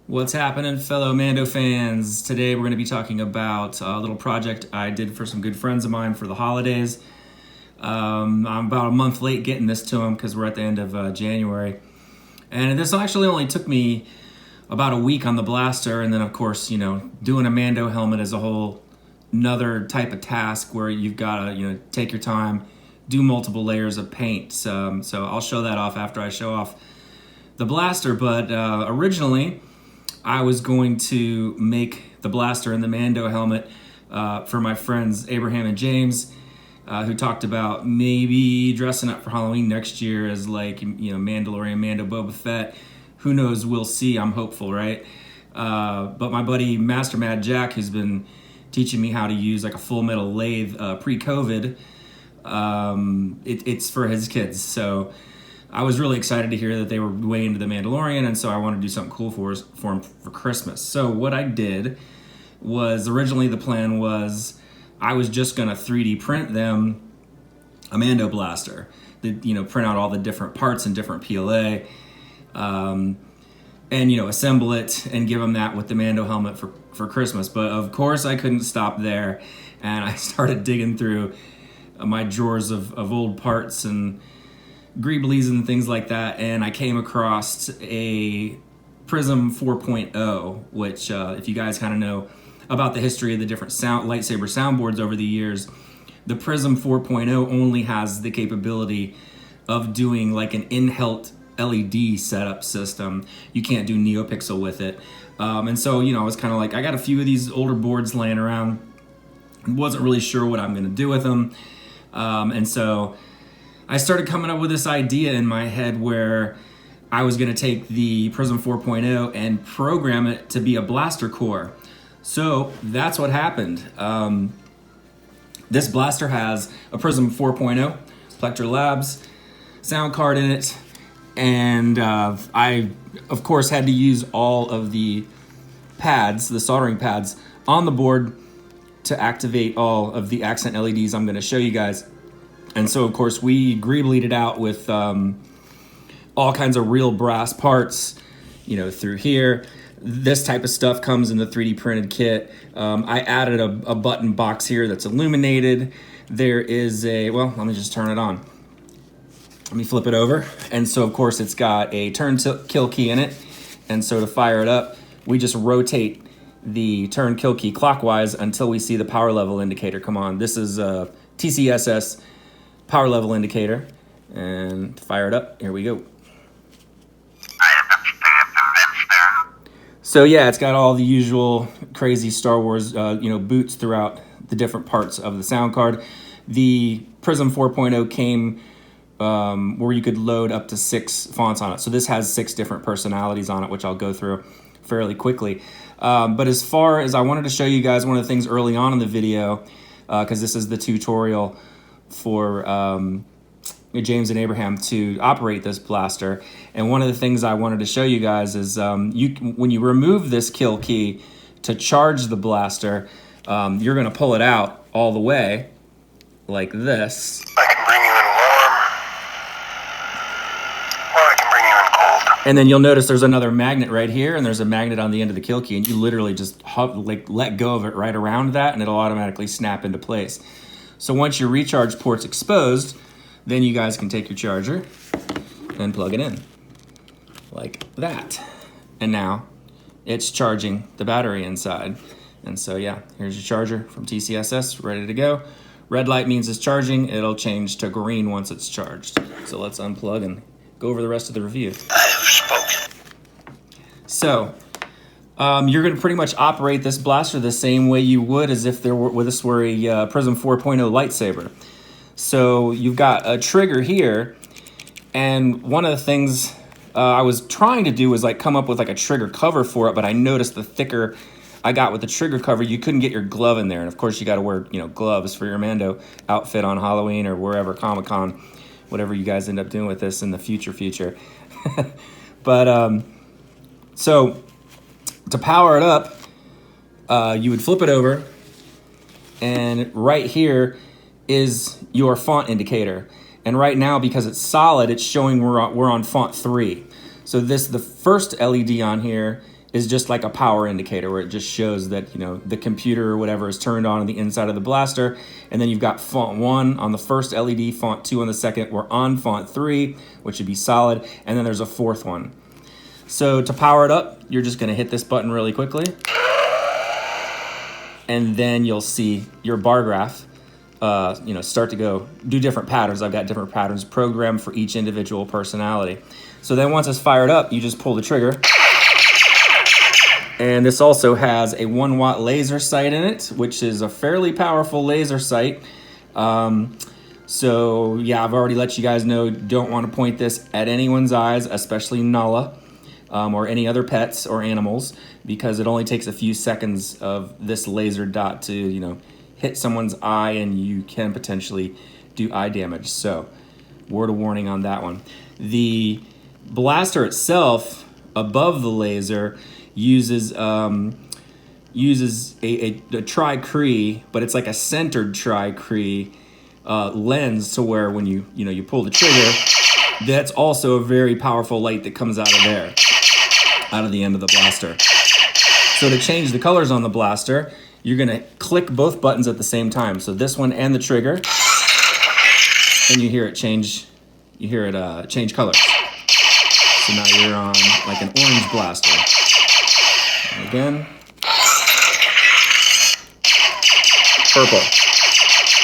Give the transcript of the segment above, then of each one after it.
What's happening, fellow Mando fans? Today we're going to be talking about a little project I did for some good friends of mine for the holidays. I'm about a month late getting this to them because we're at the end of January. And this actually only took me about a week on the blaster, and then of course, doing a Mando helmet is a whole another type of task where you've got to, take your time, do multiple layers of paint. So I'll show that off after I show off the blaster, but originally I was going to make the blaster and the Mando helmet for my friends Abraham and James, who talked about maybe dressing up for Halloween next year as Mandalorian, Mando, Boba Fett. Who knows? We'll see. I'm hopeful, right? But my buddy Master Mad Jack, who's been teaching me how to use like a full metal lathe pre-COVID, it's for his kids. So I was really excited to hear that they were way into the Mandalorian, and so I wanted to do something cool for him for Christmas. So what I did was, originally the plan was I was just going to 3D print them a Mando blaster, print out all the different parts and different PLA, and assemble it and give them that with the Mando helmet for Christmas. But of course I couldn't stop there, and I started digging through my drawers of old parts and greeblies and things like that, and I came across a Prism 4.0, which if you guys kind of know about the history of the different lightsaber soundboards over the years, the Prism 4.0 only has the capability of doing like an in-hilt LED setup system. You can't do NeoPixel with it. And so, I was kind of like, I got a few of these older boards laying around, wasn't really sure what I'm going to do with them. And so I started coming up with this idea in my head where I was going to take the Prism 4.0 and program it to be a blaster core. So that's what happened. This blaster has a Prism 4.0 Plectra Labs sound card in it, and I, of course, had to use all of the pads, the soldering pads, on the board to activate all of the accent LEDs I'm going to show you guys. And so, of course, we greeblied it out with all kinds of real brass parts, through here. This type of stuff comes in the 3D printed kit. I added a button box here that's illuminated. There is let me just turn it on. Let me flip it over. And so, of course, it's got a turn kill key in it. And so to fire it up, we just rotate the turn kill key clockwise until we see the power level indicator come on. This is a TCSS power level indicator, and fire it up. Here we go. So yeah, it's got all the usual crazy Star Wars, boots throughout the different parts of the sound card. The Prism 4.0 came where you could load up to 6 fonts on it. So this has 6 different personalities on it, which I'll go through fairly quickly. But as far as I wanted to show you guys one of the things early on in the video, because this is the tutorial for James and Abraham to operate this blaster. And one of the things I wanted to show you guys is when you remove this kill key to charge the blaster, you're going to pull it out all the way like this. I can bring you in warm, or I can bring you in cold. And then you'll notice there's another magnet right here, and there's a magnet on the end of the kill key, and you literally just let go of it right around that, and it'll automatically snap into place. So once your recharge port's exposed, then you guys can take your charger and plug it in like that. And now it's charging the battery inside. And so yeah, here's your charger from TCSS, ready to go. Red light means it's charging. It'll change to green once it's charged. So let's unplug and go over the rest of the review. I have spoken. So you're going to pretty much operate this blaster the same way you would as if this were a Prism 4.0 lightsaber. So you've got a trigger here, and one of the things I was trying to do was come up with a trigger cover for it, but I noticed the thicker I got with the trigger cover, you couldn't get your glove in there. And of course you got to wear gloves for your Mando outfit on Halloween or wherever, Comic-Con, whatever you guys end up doing with this in the future. But so to power it up, you would flip it over, and right here is your font indicator. And right now, because it's solid, it's showing we're on font 3. So the first LED on here is just like a power indicator where it just shows that, you know, the computer or whatever is turned on the inside of the blaster. And then you've got font 1 on the first LED, font 2 on the second. We're on font 3, which would be solid. And then there's a fourth one. So to power it up, you're just going to hit this button really quickly. And then you'll see your bar graph, you know, start to do different patterns. I've got different patterns programmed for each individual personality. So then once it's fired up, you just pull the trigger. And this also has a 1 watt laser sight in it, which is a fairly powerful laser sight. So yeah, I've already let you guys know, don't want to point this at anyone's eyes, especially Nala, or any other pets or animals, because it only takes a few seconds of this laser dot to, you know, hit someone's eye and you can potentially do eye damage. So word of warning on that one. The blaster itself above the laser uses a tri-cree, but it's like a centered tri-cree lens, to where when you pull the trigger, that's also a very powerful light that comes out of there, out of the end of the blaster. So to change the colors on the blaster, you're gonna click both buttons at the same time. So this one and the trigger, and you hear it change. You hear it change colors. So now you're on like an orange blaster. And again, purple.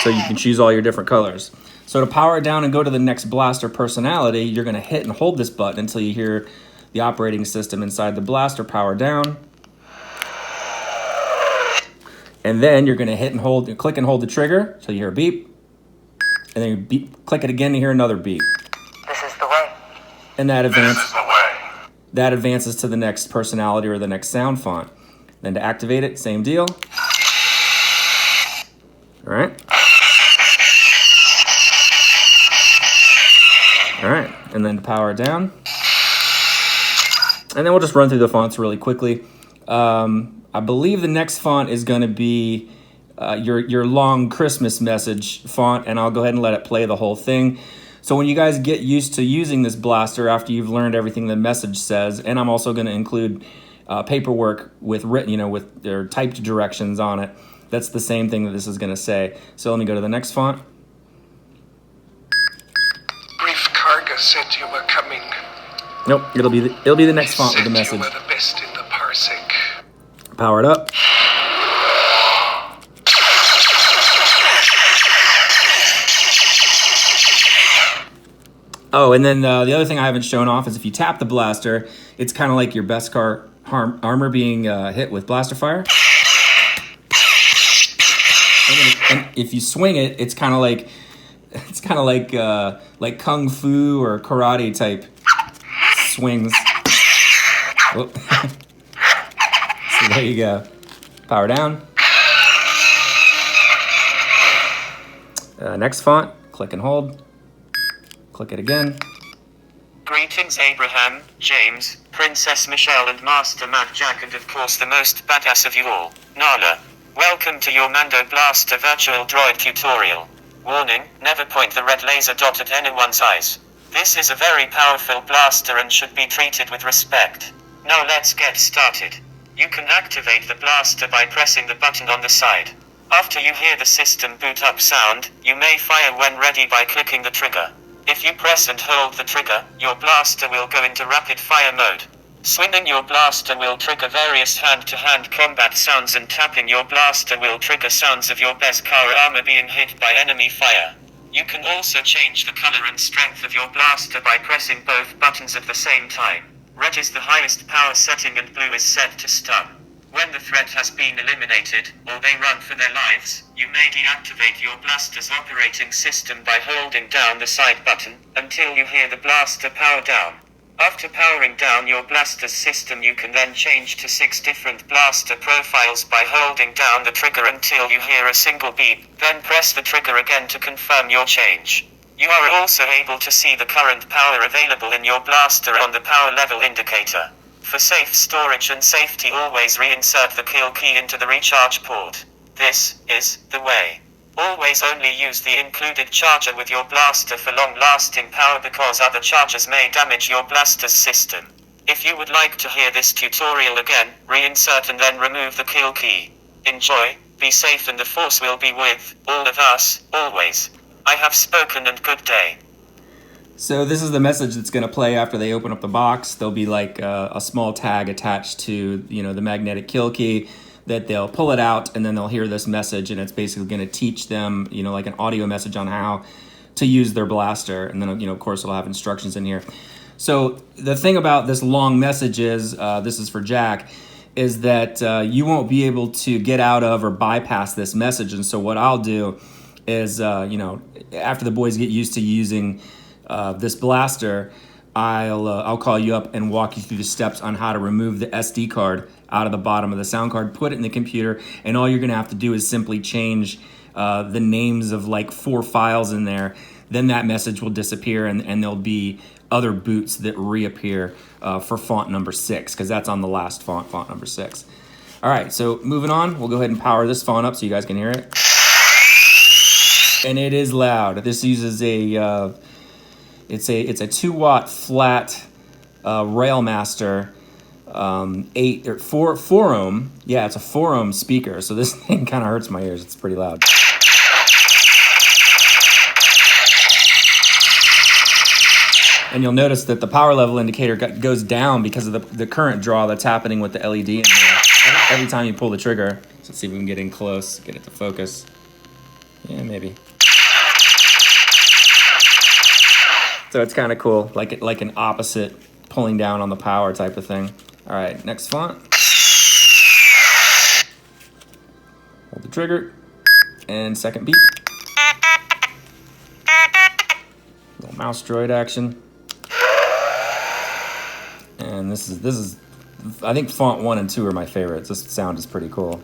So you can choose all your different colors. So to power it down and go to the next blaster personality, you're gonna hit and hold this button until you hear the operating system inside the blaster power down. And then you're gonna hit and hold, click and hold the trigger till you hear a beep. And then you click it again to hear another beep. This is the way. And that This is the way. advances to the next personality or the next sound font. Then to activate it, same deal. All right. All right, and then to power it down. And then we'll just run through the fonts really quickly. I believe the next font is going to be your long Christmas message font, and I'll go ahead and let it play the whole thing. So when you guys get used to using this blaster after you've learned everything the message says, and I'm also going to include paperwork with written, with their typed directions on it. That's the same thing that this is going to say. So let me go to the next font. Brief cargo said you were coming. Nope, it'll be the next font with the message. You were the best in the parsec. Power it up. Oh, and then the other thing I haven't shown off is if you tap the blaster, it's kind of like your Beskar armor being hit with blaster fire. And if you swing it, it's kind of like kung fu or karate type swings. So there you go. Power down. Next font. Click and hold. Click it again. Greetings Abraham, James, Princess Michelle and Master Matt Jack, and of course the most badass of you all, Nala. Welcome to your Mando Blaster Virtual Droid tutorial. Warning, never point the red laser dot at anyone's eyes. This is a very powerful blaster and should be treated with respect. Now let's get started. You can activate the blaster by pressing the button on the side. After you hear the system boot up sound, you may fire when ready by clicking the trigger. If you press and hold the trigger, your blaster will go into rapid fire mode. Swinging your blaster will trigger various hand-to-hand combat sounds, and tapping your blaster will trigger sounds of your Beskar armor being hit by enemy fire. You can also change the color and strength of your blaster by pressing both buttons at the same time. Red is the highest power setting and blue is set to stun. When the threat has been eliminated, or they run for their lives, you may deactivate your blaster's operating system by holding down the side button, until you hear the blaster power down. After powering down your blaster's system, you can then change to 6 different blaster profiles by holding down the trigger until you hear a single beep, then press the trigger again to confirm your change. You are also able to see the current power available in your blaster on the power level indicator. For safe storage and safety, always reinsert the kill key into the recharge port. This is the way. Always only use the included charger with your blaster for long-lasting power, because other chargers may damage your blaster's system. If you would like to hear this tutorial again, reinsert and then remove the kill key. Enjoy, be safe, and the Force will be with all of us, always. I have spoken, and good day. So this is the message that's going to play after they open up the box. There'll be like a small tag attached to, you know, the magnetic kill key that they'll pull it out, and then they'll hear this message, and it's basically going to teach them, you know, like an audio message on how to use their blaster. And then, you know, of course, it'll have instructions in here. So the thing about this long message is, this is for Jack, is that you won't be able to get out of or bypass this message. And so what I'll do is, you know, after the boys get used to using this blaster, I'll call you up and walk you through the steps on how to remove the SD card out of the bottom of the sound card, put it in the computer, and all you're gonna have to do is simply change the names of like 4 files in there. Then that message will disappear, and there'll be other boots that reappear for font number 6, because that's on the last font number 6. All right, so moving on, we'll go ahead and power this font up so you guys can hear it. And it is loud. This uses a it's a 2-watt flat Railmaster 4 ohm. Yeah, it's a 4 ohm speaker. So this thing kind of hurts my ears. It's pretty loud. And you'll notice that the power level indicator goes down because of the current draw that's happening with the LED in here. Every time you pull the trigger. So let's see if we can get in close, get it to focus. Yeah, maybe. So it's kind of cool, like an opposite pulling down on the power type of thing. All right, next font. Hold the trigger, and second beep. Little mouse droid action. And this is, I think font 1 and 2 are my favorites. This sound is pretty cool.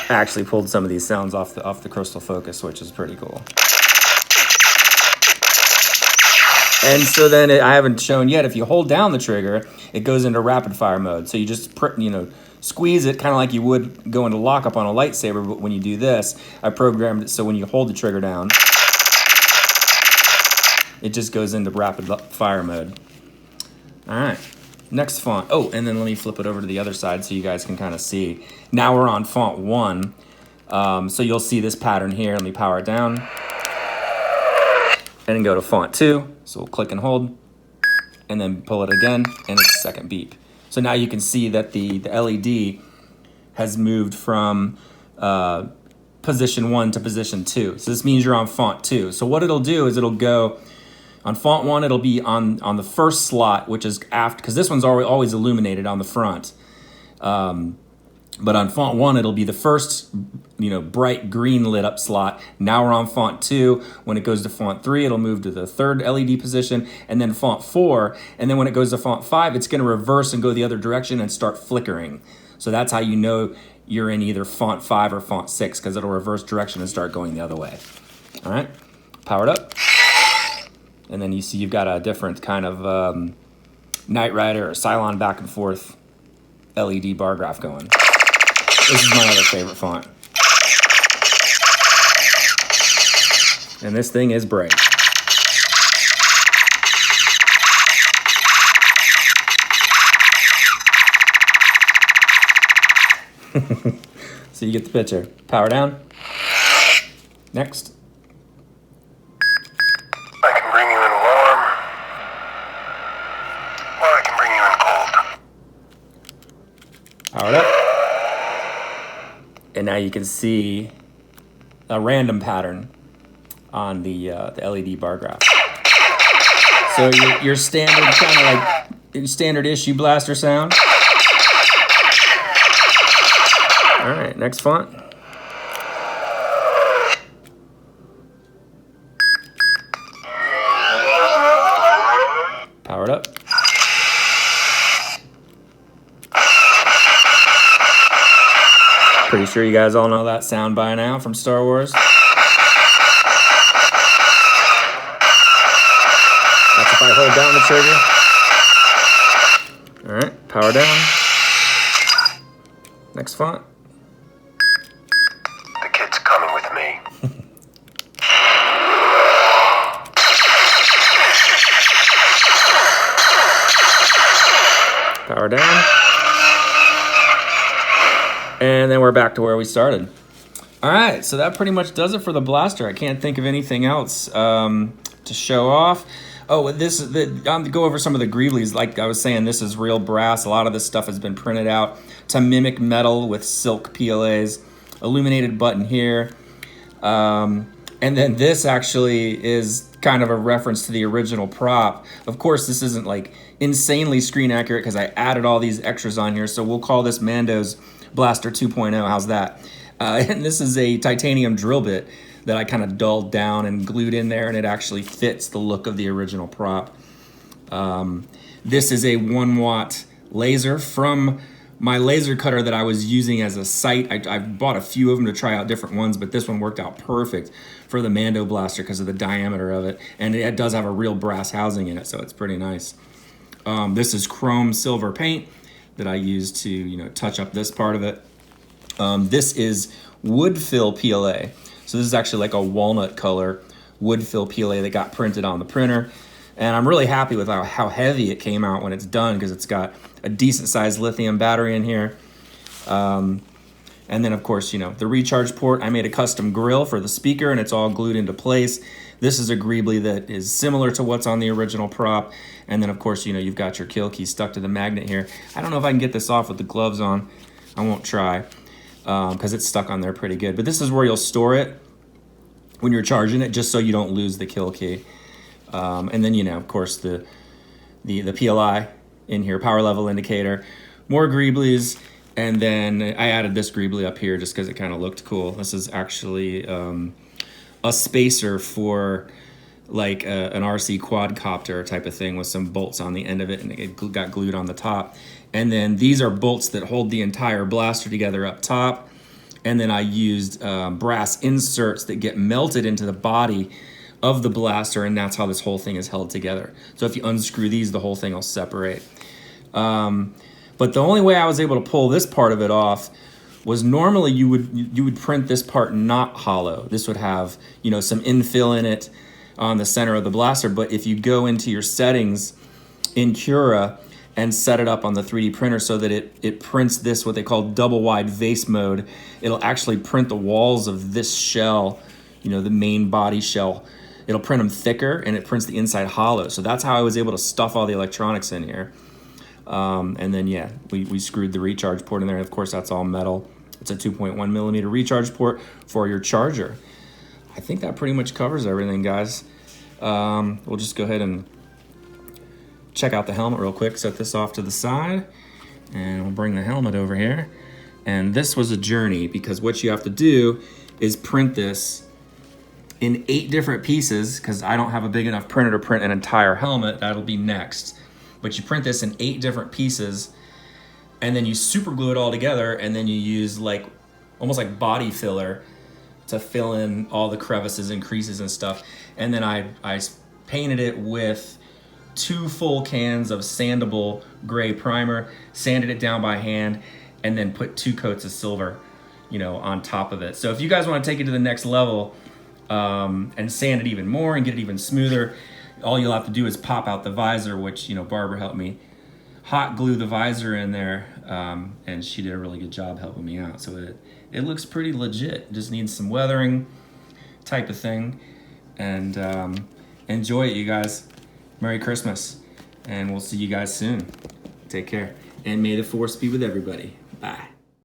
I actually pulled some of these sounds off the crystal focus, which is pretty cool. And so then I haven't shown yet, if you hold down the trigger, it goes into rapid fire mode. So you just squeeze it kind of like you would go into lockup on a lightsaber, but when you do this, I programmed it so when you hold the trigger down, it just goes into rapid fire mode. All right. Next font. Oh, and then let me flip it over to the other side so you guys can kind of see. Now we're on font 1. So you'll see this pattern here. Let me power it down. And then go to font 2. So we'll click and hold. And then pull it again. And it's second beep. So now you can see that the LED has moved from position 1 to position 2. So this means you're on font 2. So what it'll do is it'll go... On font 1, it'll be on the first slot, which is after, because this one's always illuminated on the front. But on font 1, it'll be the first, bright green lit up slot. Now we're on font 2. When it goes to font 3, it'll move to the third LED position, and then font 4. And then when it goes to font 5, it's going to reverse and go the other direction and start flickering. So that's how you know you're in either font 5 or font 6, because it'll reverse direction and start going the other way. All right, powered up. And then you see you've got a different kind of Knight Rider or Cylon back and forth LED bar graph going. This is my other favorite font. And this thing is bright. So you get the picture. Power down. Next. Powered up. And now you can see a random pattern on the LED bar graph. So your standard kind of like standard issue blaster sound. All right, next font. Powered up. Pretty sure you guys all know that sound by now from Star Wars. That's if I hold down the trigger. All right, power down. Next font. The kid's coming with me. Power down. And then we're back to where we started. All right, so that pretty much does it for the blaster. I can't think of anything else to show off. Oh, I'll go over some of the greeblies. Like I was saying, this is real brass. A lot of this stuff has been printed out to mimic metal with silk PLAs. Illuminated button here. And then this actually is kind of a reference to the original prop. Of course, this isn't like insanely screen accurate because I added all these extras on here. So we'll call this Mando's Blaster 2.0. How's that? And this is a titanium drill bit that I kind of dulled down and glued in there, and it actually fits the look of the original prop. This is a 1-watt laser from my laser cutter that I was using as a sight. I bought a few of them to try out different ones, but this one worked out perfect for the Mando blaster because of the diameter of it, and it does have a real brass housing in it, so it's pretty nice. This is chrome silver paint that I used to touch up this part of it. This is wood fill PLA. So this is actually like a walnut color wood fill PLA that got printed on the printer. And I'm really happy with how heavy it came out when it's done because it's got a decent sized lithium battery in here. And then of course, the recharge port, I made a custom grill for the speaker and it's all glued into place. This is a greebly that is similar to what's on the original prop. And then of course, you've got your kill key stuck to the magnet here. I don't know if I can get this off with the gloves on. I won't try because it's stuck on there pretty good. But this is where you'll store it when you're charging it, just so you don't lose the kill key. And then, of course, the PLI in here, power level indicator, more greeblies, and then I added this greebly up here just because it kind of looked cool. This is actually a spacer for like an RC quadcopter type of thing with some bolts on the end of it, and it got glued on the top. And then these are bolts that hold the entire blaster together up top. And then I used brass inserts that get melted into the body of the blaster, and that's how this whole thing is held together. So if you unscrew these, the whole thing will separate. But the only way I was able to pull this part of it off was normally you would print this part not hollow. This would have some infill in it on the center of the blaster. But if you go into your settings in Cura and set it up on the 3D printer so that it prints this, what they call double wide vase mode, it'll actually print the walls of this shell, the main body shell. It'll print them thicker and it prints the inside hollow. So that's how I was able to stuff all the electronics in here. And then we screwed the recharge port in there. Of course, that's all metal. It's a 2.1 millimeter recharge port for your charger. I think that pretty much covers everything, guys. We'll just go ahead and check out the helmet real quick. Set this off to the side and we'll bring the helmet over here. And this was a journey because what you have to do is print this in 8 different pieces because I don't have a big enough printer to print an entire helmet. That'll be next. But you print this in 8 different pieces and then you super glue it all together, and then you use like almost like body filler to fill in all the crevices and creases and stuff. And then I painted it with 2 full cans of sandable gray primer, sanded it down by hand, and then put 2 coats of silver, on top of it. So if you guys want to take it to the next level and sand it even more and get it even smoother, all you'll have to do is pop out the visor, which, Barbara helped me hot glue the visor in there, and she did a really good job helping me out. So it looks pretty legit. Just needs some weathering type of thing. And enjoy it, you guys. Merry Christmas. And we'll see you guys soon. Take care. And may the force be with everybody. Bye.